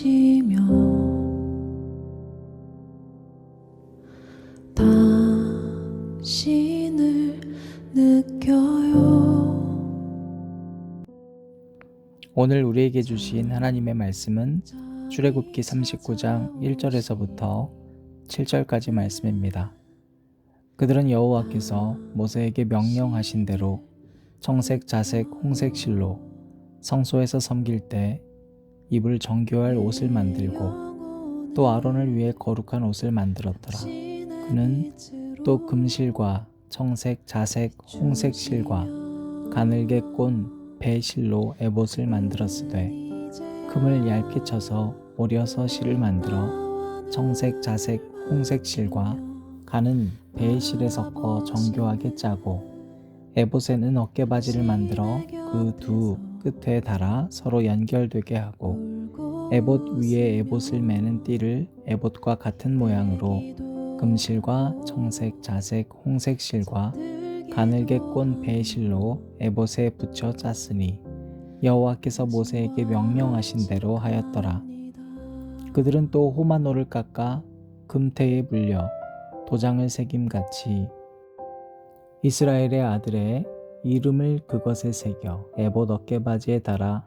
주시며 당신을 느껴요. 오늘 우리에게 주신 하나님의 말씀은 출애굽기 39장 1절에서부터 7절까지 말씀입니다. 그들은 여호와께서 모세에게 명령하신 대로 청색, 자색, 홍색 실로 성소에서 섬길 때 입을 정교할 옷을 만들고 또 아론을 위해 거룩한 옷을 만들었더라. 그는 또 금실과 청색, 자색, 홍색 실과 가늘게 꼰 배실로 에봇을 만들었으되 금을 얇게 쳐서 오려서 실을 만들어 청색, 자색, 홍색 실과 가는 배실에 섞어 정교하게 짜고 에봇에는 어깨바지를 만들어 그 두 끝에 달아 서로 연결되게 하고 에봇 위에 에봇을 매는 띠를 에봇과 같은 모양으로 금실과 청색, 자색, 홍색 실과 가늘게 꼰 배실로 에봇에 붙여 짰으니 여호와께서 모세에게 명령하신 대로 하였더라. 그들은 또 호마노를 깎아 금태에 물려 도장을 새김같이 이스라엘의 아들의 이름을 그것에 새겨 에봇 어깨바지에 달아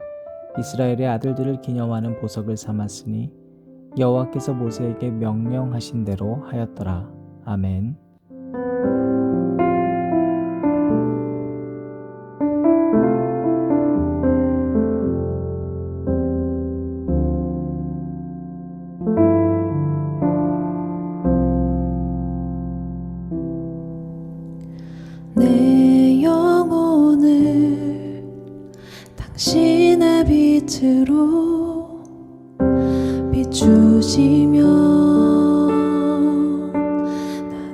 이스라엘의 아들들을 기념하는 보석을 삼았으니 여호와께서 모세에게 명령하신 대로 하였더라. 아멘. 내 영혼을 당신의 빛으로 비추시며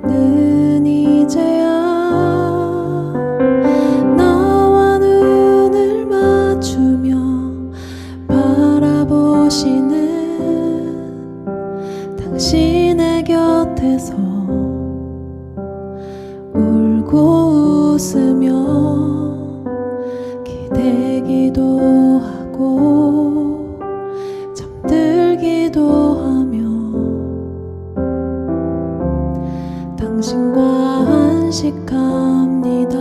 나는 이제야 나와 눈을 맞추며 바라보시는 당신의 곁에서 울고 웃으며 기대기도 하고 잠들기도 하며 당신과 안식합니다.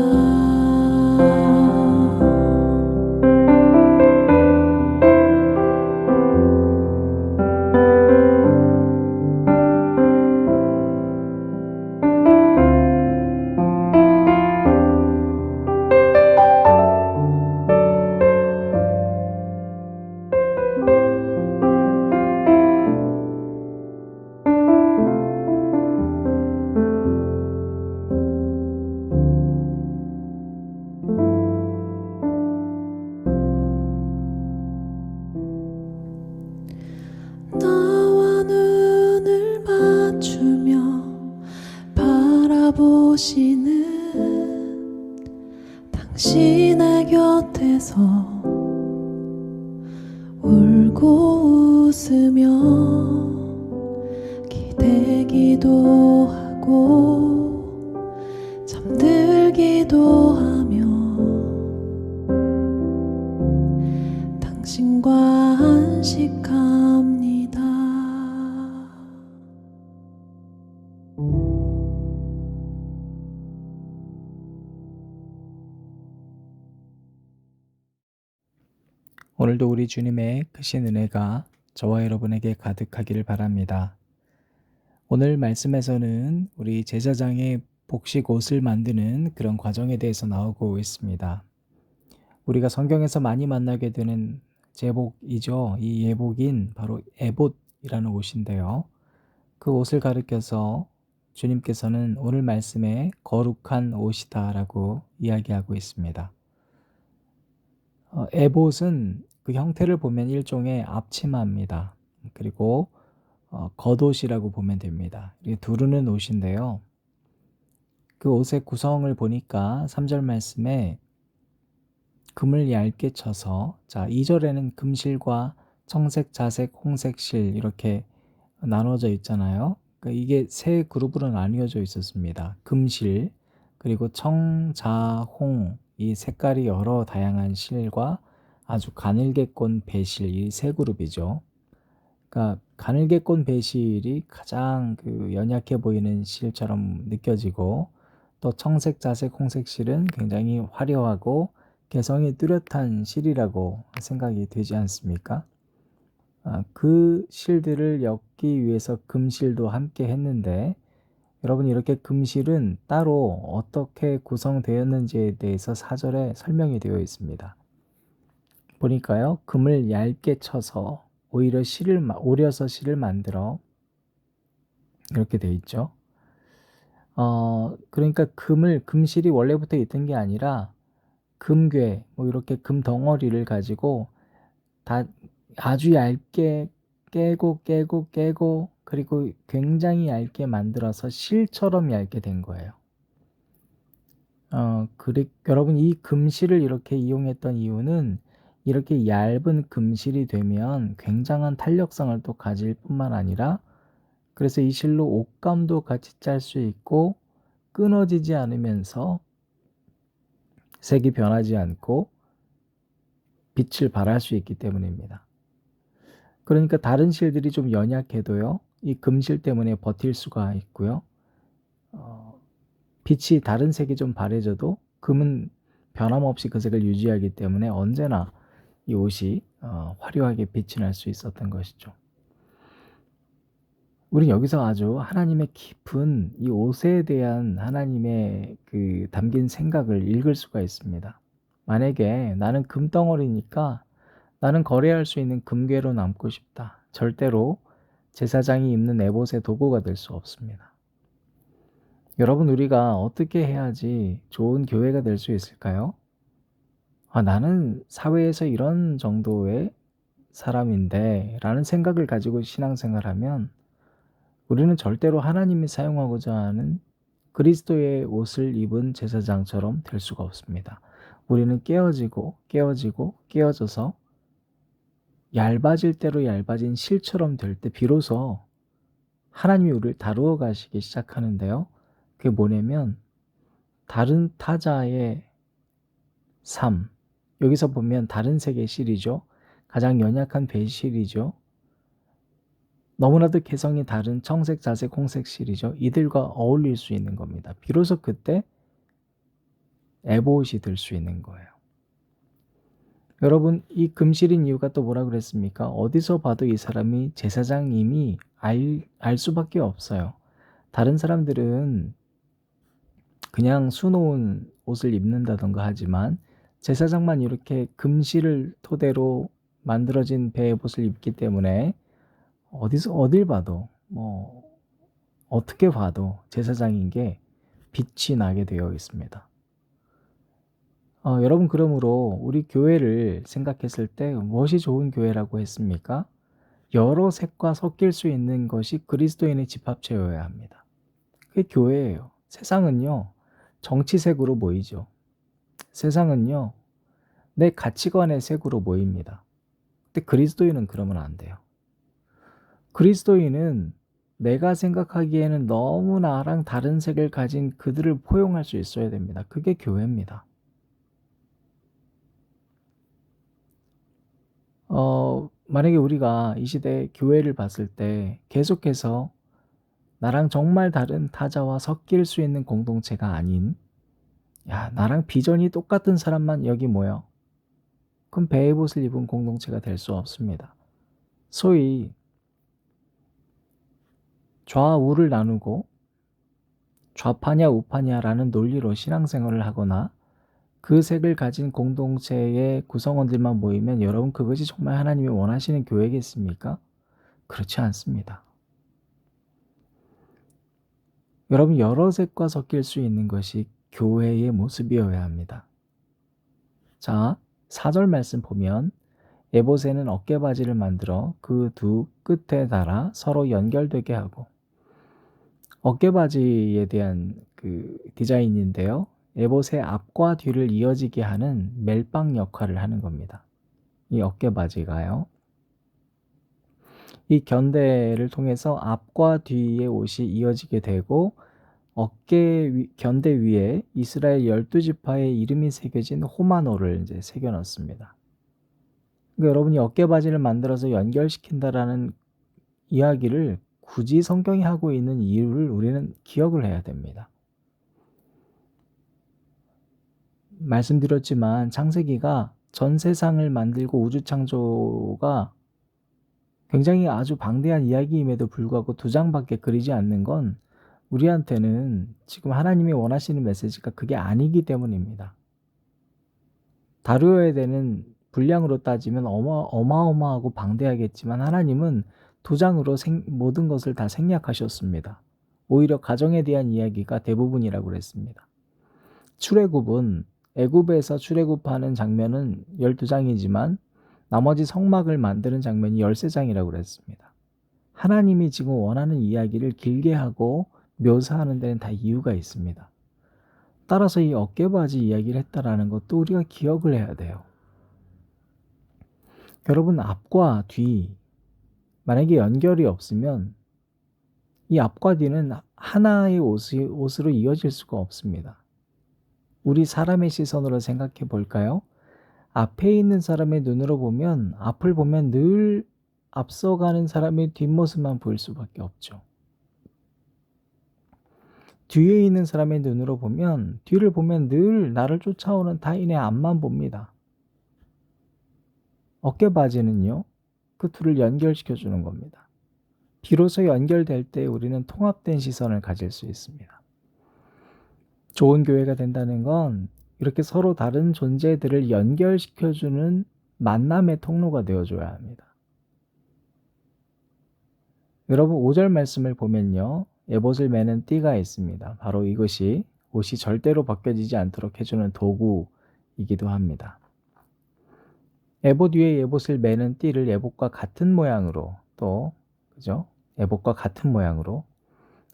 나와 눈을 맞추며 바라보시는 당신의 곁에서 울고 웃으며 기대기도 하고 잠들기도 하며 당신과 안식합니다. 오늘도 우리 주님의 크신 은혜가 저와 여러분에게 가득하기를 바랍니다. 오늘 말씀에서는 우리 제사장의 복식 옷을 만드는 그런 과정에 대해서 나오고 있습니다. 우리가 성경에서 많이 만나게 되는 제복이죠. 이 예복인 바로 에봇이라는 옷인데요. 그 옷을 가리켜서 주님께서는 오늘 말씀에 거룩한 옷이다 라고 이야기하고 있습니다. 에봇은 그 형태를 보면 일종의 앞치마입니다. 그리고 겉옷이라고 보면 됩니다. 이게 두르는 옷인데요. 그 옷의 구성을 보니까 3절 말씀에 금을 얇게 쳐서, 자 2절에는 금실과 청색, 자색, 홍색 실 이렇게 나눠져 있잖아요. 그러니까 이게 세 그룹으로 나뉘어져 있었습니다. 금실, 그리고 청, 자, 홍 이 색깔이 여러 다양한 실과 아주 가늘게 꼰 배실 이 세 그룹이죠. 그러니까 가늘게 꼰 배실이 가장 연약해 보이는 실처럼 느껴지고, 또 청색, 자색, 홍색 실은 굉장히 화려하고 개성이 뚜렷한 실이라고 생각이 되지 않습니까? 그 실들을 엮기 위해서 금실도 함께 했는데, 여러분 이렇게 금실은 따로 어떻게 구성되었는지에 대해서 사절에 설명이 되어 있습니다. 보니까요, 금을 얇게 쳐서 오려서 실을 만들어, 이렇게 되어 있죠. 그러니까 금실이 원래부터 있던 게 아니라 금괴, 뭐 이렇게 금 덩어리를 가지고 다 아주 얇게 깨고 그리고 굉장히 얇게 만들어서 실처럼 얇게 된 거예요. 여러분 이 금실을 이렇게 이용했던 이유는, 이렇게 얇은 금실이 되면 굉장한 탄력성을 또 가질 뿐만 아니라, 그래서 이 실로 옷감도 같이 짤 수 있고 끊어지지 않으면서 색이 변하지 않고 빛을 발할 수 있기 때문입니다. 그러니까 다른 실들이 좀 연약해도요, 이 금실 때문에 버틸 수가 있고요. 빛이 다른 색이 좀 바래져도 금은 변함없이 그 색을 유지하기 때문에 언제나 이 옷이 화려하게 빛이 날 수 있었던 것이죠. 우리 여기서 아주 하나님의 깊은 이 옷에 대한 하나님의 담긴 생각을 읽을 수가 있습니다. 만약에 나는 금덩어리니까 나는 거래할 수 있는 금괴로 남고 싶다. 절대로 제사장이 입는 에봇의 도구가 될 수 없습니다. 여러분, 우리가 어떻게 해야지 좋은 교회가 될 수 있을까요? 나는 사회에서 이런 정도의 사람인데 라는 생각을 가지고 신앙생활하면 우리는 절대로 하나님이 사용하고자 하는 그리스도의 옷을 입은 제사장처럼 될 수가 없습니다. 우리는 깨어져서 얇아질 대로 얇아진 실처럼 될 때 비로소 하나님이 우리를 다루어 가시기 시작하는데요. 그게 뭐냐면 다른 타자의 삶, 여기서 보면 다른 색의 실이죠. 가장 연약한 배실이죠. 너무나도 개성이 다른 청색, 자색, 홍색 실이죠. 이들과 어울릴 수 있는 겁니다. 비로소 그때 에봇이 될 수 있는 거예요. 여러분, 이 금실인 이유가 또 뭐라 그랬습니까? 어디서 봐도 이 사람이 제사장임이 알 수밖에 없어요. 다른 사람들은 그냥 수놓은 옷을 입는다던가 하지만 제사장만 이렇게 금실을 토대로 만들어진 베옷을 입기 때문에 어딜 봐도 어떻게 봐도 제사장인 게 빛이 나게 되어 있습니다. 여러분, 그러므로 우리 교회를 생각했을 때 무엇이 좋은 교회라고 했습니까? 여러 색과 섞일 수 있는 것이 그리스도인의 집합체여야 합니다. 그게 교회예요. 세상은요, 정치색으로 모이죠. 세상은요, 내 가치관의 색으로 모입니다. 근데 그리스도인은 그러면 안 돼요. 그리스도인은 내가 생각하기에는 너무 나랑 다른 색을 가진 그들을 포용할 수 있어야 됩니다. 그게 교회입니다. 만약에 우리가 이 시대 교회를 봤을 때 계속해서 나랑 정말 다른 타자와 섞일 수 있는 공동체가 아닌, 나랑 비전이 똑같은 사람만 여기 모여, 그럼 베이봇을 입은 공동체가 될 수 없습니다. 소위 좌우를 나누고 좌파냐 우파냐라는 논리로 신앙생활을 하거나 그 색을 가진 공동체의 구성원들만 모이면 여러분, 그것이 정말 하나님이 원하시는 교회겠습니까? 그렇지 않습니다. 여러분, 여러 색과 섞일 수 있는 것이 교회의 모습이어야 합니다. 자, 4절 말씀 보면 에봇에는 어깨바지를 만들어 그 두 끝에 달아 서로 연결되게 하고, 어깨바지에 대한 디자인인데요. 에봇의 앞과 뒤를 이어지게 하는 멜빵 역할을 하는 겁니다. 이 어깨바지가요. 이 견대를 통해서 앞과 뒤의 옷이 이어지게 되고 견대 위에 이스라엘 12지파의 이름이 새겨진 호마노를 이제 새겨 넣습니다. 그러니까 여러분이 어깨바지를 만들어서 연결시킨다라는 이야기를 굳이 성경이 하고 있는 이유를 우리는 기억을 해야 됩니다. 말씀드렸지만 창세기가 전 세상을 만들고 우주 창조가 굉장히 아주 방대한 이야기임에도 불구하고 2장밖에 그리지 않는 건 우리한테는 지금 하나님이 원하시는 메시지가 그게 아니기 때문입니다. 다루어야 되는 분량으로 따지면 어마어마하고 방대하겠지만 하나님은 2장으로 모든 것을 다 생략하셨습니다. 오히려 가정에 대한 이야기가 대부분이라고 그랬습니다. 출애굽은 애굽에서 출애굽하는 장면은 12장이지만 나머지 성막을 만드는 장면이 13장이라고 그랬습니다. 하나님이 지금 원하는 이야기를 길게 하고 묘사하는 데는 다 이유가 있습니다. 따라서 이 어깨바지 이야기를 했다라는 것도 우리가 기억을 해야 돼요. 여러분, 앞과 뒤 만약에 연결이 없으면 이 앞과 뒤는 하나의 옷으로 이어질 수가 없습니다. 우리 사람의 시선으로 생각해 볼까요? 앞에 있는 사람의 눈으로 보면 앞을 보면 늘 앞서가는 사람의 뒷모습만 보일 수밖에 없죠. 뒤에 있는 사람의 눈으로 보면 뒤를 보면 늘 나를 쫓아오는 타인의 앞만 봅니다. 어깨바지는요, 그 둘을 연결시켜 주는 겁니다. 비로소 연결될 때 우리는 통합된 시선을 가질 수 있습니다. 좋은 교회가 된다는 건 이렇게 서로 다른 존재들을 연결시켜주는 만남의 통로가 되어줘야 합니다. 여러분, 5절 말씀을 보면요, 에봇을 매는 띠가 있습니다. 바로 이것이 옷이 절대로 벗겨지지 않도록 해주는 도구이기도 합니다. 에봇 위에 에봇을 매는 띠를 에봇과 같은 모양으로 에봇과 같은 모양으로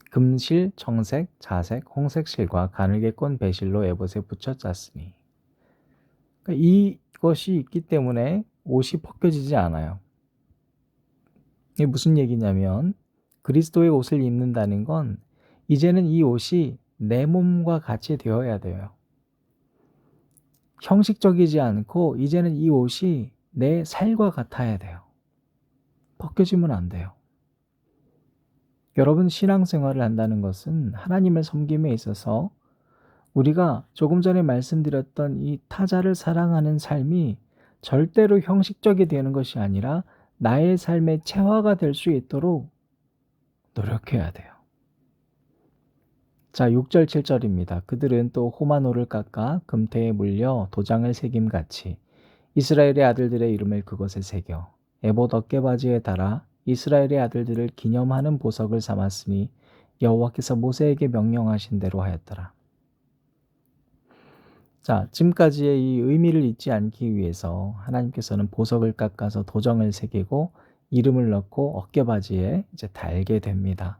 금실, 청색, 자색, 홍색 실과 가늘게 꼰 배실로 에봇에 붙여 짰으니. 그러니까 이것이 있기 때문에 옷이 벗겨지지 않아요. 이게 무슨 얘기냐면 그리스도의 옷을 입는다는 건 이제는 이 옷이 내 몸과 같이 되어야 돼요. 형식적이지 않고 이제는 이 옷이 내 살과 같아야 돼요. 벗겨지면 안 돼요. 여러분, 신앙생활을 한다는 것은 하나님을 섬김에 있어서 우리가 조금 전에 말씀드렸던 이 타자를 사랑하는 삶이 절대로 형식적이 되는 것이 아니라 나의 삶의 체화가 될 수 있도록 노력해야 돼요. 자, 6절 7절입니다. 그들은 또 호마노를 깎아 금태에 물려 도장을 새김같이 이스라엘의 아들들의 이름을 그것에 새겨 에봇 어깨바지에 달아 이스라엘의 아들들을 기념하는 보석을 삼았으니 여호와께서 모세에게 명령하신 대로 하였더라. 자, 지금까지의 이 의미를 잊지 않기 위해서 하나님께서는 보석을 깎아서 도정을 새기고 이름을 넣고 어깨바지에 이제 달게 됩니다.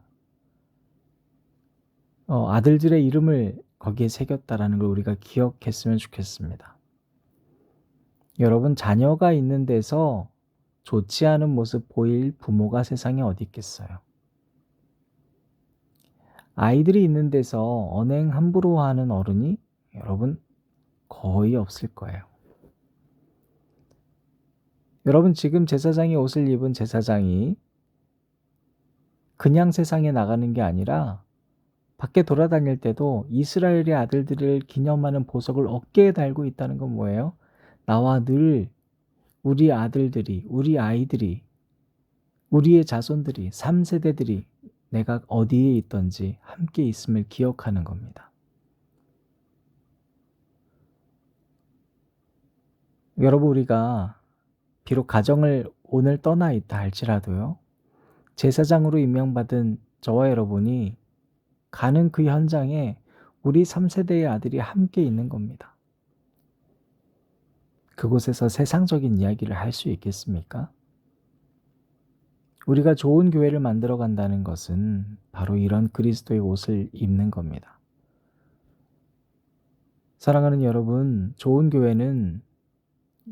아들들의 이름을 거기에 새겼다라는 걸 우리가 기억했으면 좋겠습니다. 여러분, 자녀가 있는 데서 좋지 않은 모습 보일 부모가 세상에 어디 있겠어요? 아이들이 있는 데서 언행 함부로 하는 어른이 여러분 거의 없을 거예요. 여러분, 지금 제사장이 옷을 입은 제사장이 그냥 세상에 나가는 게 아니라 밖에 돌아다닐 때도 이스라엘의 아들들을 기념하는 보석을 어깨에 달고 있다는 건 뭐예요? 나와 늘 우리 아들들이, 우리 아이들이, 우리의 자손들이, 3세대들이 내가 어디에 있든지 함께 있음을 기억하는 겁니다. 여러분, 우리가 비록 가정을 오늘 떠나 있다 할지라도요, 제사장으로 임명받은 저와 여러분이 가는 그 현장에 우리 3세대의 아들이 함께 있는 겁니다. 그곳에서 세상적인 이야기를 할 수 있겠습니까? 우리가 좋은 교회를 만들어 간다는 것은 바로 이런 그리스도의 옷을 입는 겁니다. 사랑하는 여러분, 좋은 교회는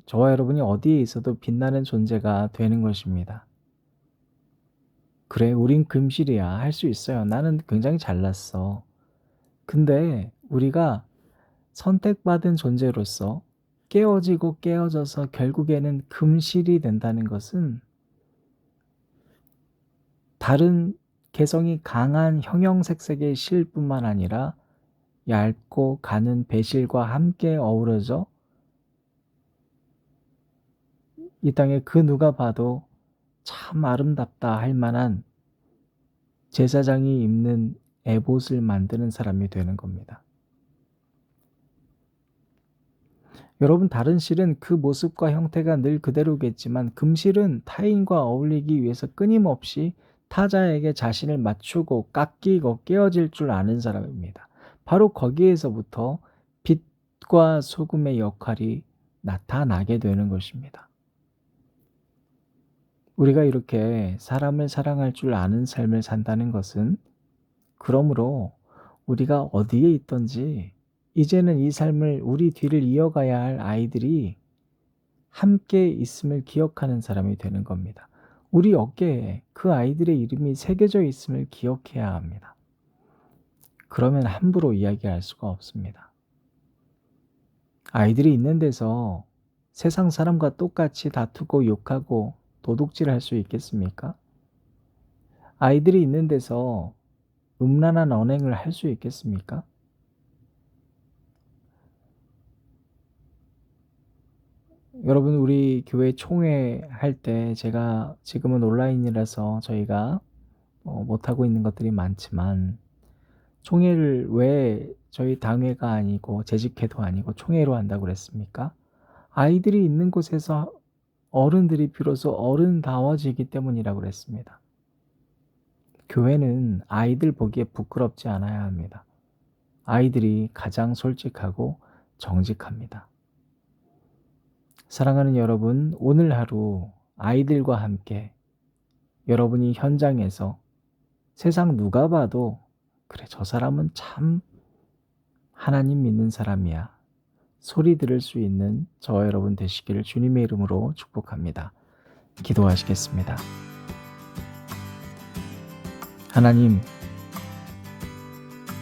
저와 여러분이 어디에 있어도 빛나는 존재가 되는 것입니다. 그래, 우린 금실이야. 할 수 있어요. 나는 굉장히 잘났어. 근데 우리가 선택받은 존재로서 깨어지고 깨어져서 결국에는 금실이 된다는 것은 다른 개성이 강한 형형색색의 실뿐만 아니라 얇고 가는 배실과 함께 어우러져 이 땅에 그 누가 봐도 참 아름답다 할 만한 제사장이 입는 에봇을 만드는 사람이 되는 겁니다. 여러분, 다른 실은 그 모습과 형태가 늘 그대로겠지만 금실은 타인과 어울리기 위해서 끊임없이 타자에게 자신을 맞추고 깎이고 깨어질 줄 아는 사람입니다. 바로 거기에서부터 빛과 소금의 역할이 나타나게 되는 것입니다. 우리가 이렇게 사람을 사랑할 줄 아는 삶을 산다는 것은 그러므로 우리가 어디에 있든지 이제는 이 삶을 우리 뒤를 이어가야 할 아이들이 함께 있음을 기억하는 사람이 되는 겁니다. 우리 어깨에 그 아이들의 이름이 새겨져 있음을 기억해야 합니다. 그러면 함부로 이야기할 수가 없습니다. 아이들이 있는 데서 세상 사람과 똑같이 다투고 욕하고 도둑질할 수 있겠습니까? 아이들이 있는 데서 음란한 언행을 할 수 있겠습니까? 여러분, 우리 교회 총회 할 때 제가 지금은 온라인이라서 저희가 못하고 있는 것들이 많지만 총회를 왜 저희 당회가 아니고 재직회도 아니고 총회로 한다고 그랬습니까? 아이들이 있는 곳에서 어른들이 비로소 어른다워지기 때문이라고 그랬습니다. 교회는 아이들 보기에 부끄럽지 않아야 합니다. 아이들이 가장 솔직하고 정직합니다. 사랑하는 여러분, 오늘 하루 아이들과 함께 여러분이 현장에서 세상 누가 봐도 그래, 저 사람은 참 하나님 믿는 사람이야 소리 들을 수 있는 저와 여러분 되시기를 주님의 이름으로 축복합니다. 기도하시겠습니다. 하나님,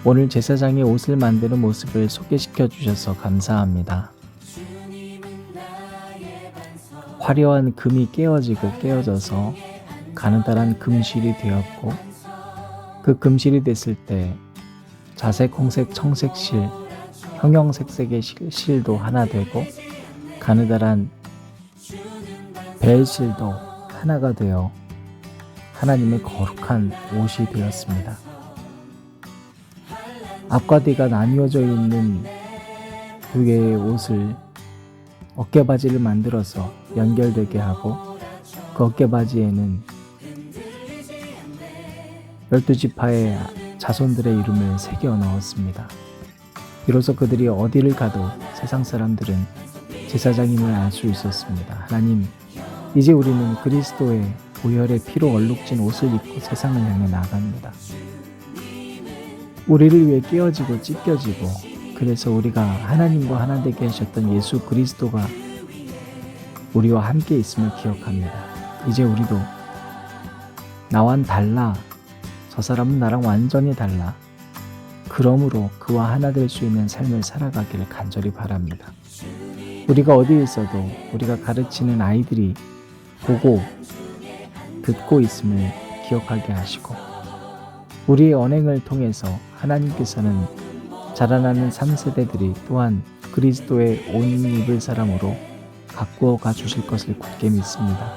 오늘 제사장의 옷을 만드는 모습을 소개시켜 주셔서 감사합니다. 화려한 금이 깨어져서 가느다란 금실이 되었고, 그 금실이 됐을 때 자색, 홍색, 청색 실, 형형색색의 실도 하나 되고 가느다란 벨실도 하나가 되어 하나님의 거룩한 옷이 되었습니다. 앞과 뒤가 나뉘어져 있는 두 개의 옷을 어깨바지를 만들어서 연결되게 하고 그 어깨바지에는 12지파의 자손들의 이름을 새겨 넣었습니다. 비로소 그들이 어디를 가도 세상 사람들은 제사장임을 알 수 있었습니다. 하나님, 이제 우리는 그리스도의 보혈의 피로 얼룩진 옷을 입고 세상을 향해 나갑니다. 우리를 위해 깨어지고 찢겨지고 그래서 우리가 하나님과 하나 되게 하셨던 예수 그리스도가 우리와 함께 있음을 기억합니다. 이제 우리도 나와는 달라, 저 사람은 나랑 완전히 달라, 그러므로 그와 하나 될 수 있는 삶을 살아가기를 간절히 바랍니다. 우리가 어디에 있어도 우리가 가르치는 아이들이 보고 듣고 있음을 기억하게 하시고 우리의 언행을 통해서 하나님께서는 자라나는 3세대들이 또한 그리스도의 옷 입을 사람으로 가꾸어 가 주실 것을 굳게 믿습니다.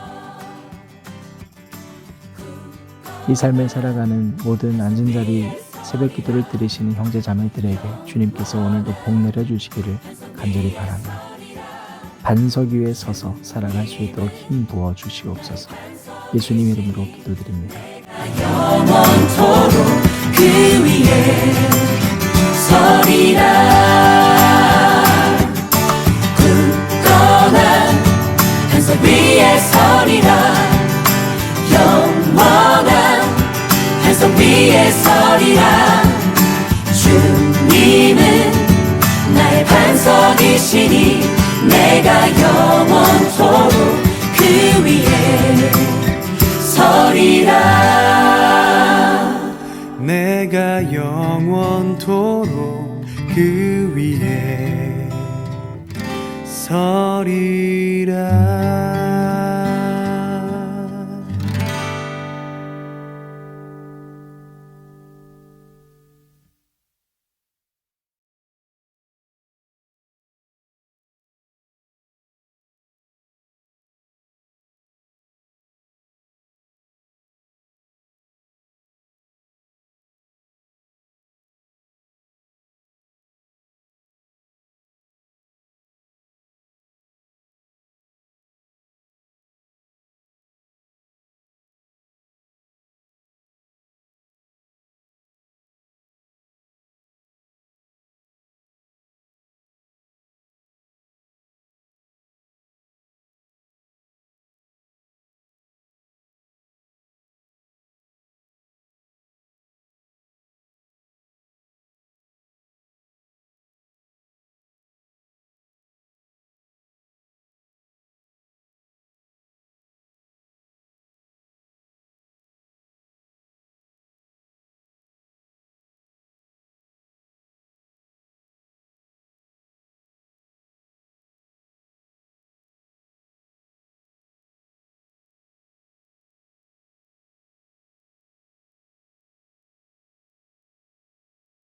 이 삶을 살아가는 모든 앉은 자리 새벽 기도를 들으시는 형제 자매들에게 주님께서 오늘도 복 내려주시기를 간절히 바랍니다. 반석 위에 서서 살아갈 수 있도록 힘 부어 주시옵소서. 예수님 이름으로 기도드립니다. 영원토록 그 위에 서리라. 굳건한 반석 위에 서리라. 영원한 반석 위에 서리라. 주님은 나의 반석이시니 내가 영원토록 그 위에 서리라. 내가 영원토록 그 위에 서리라.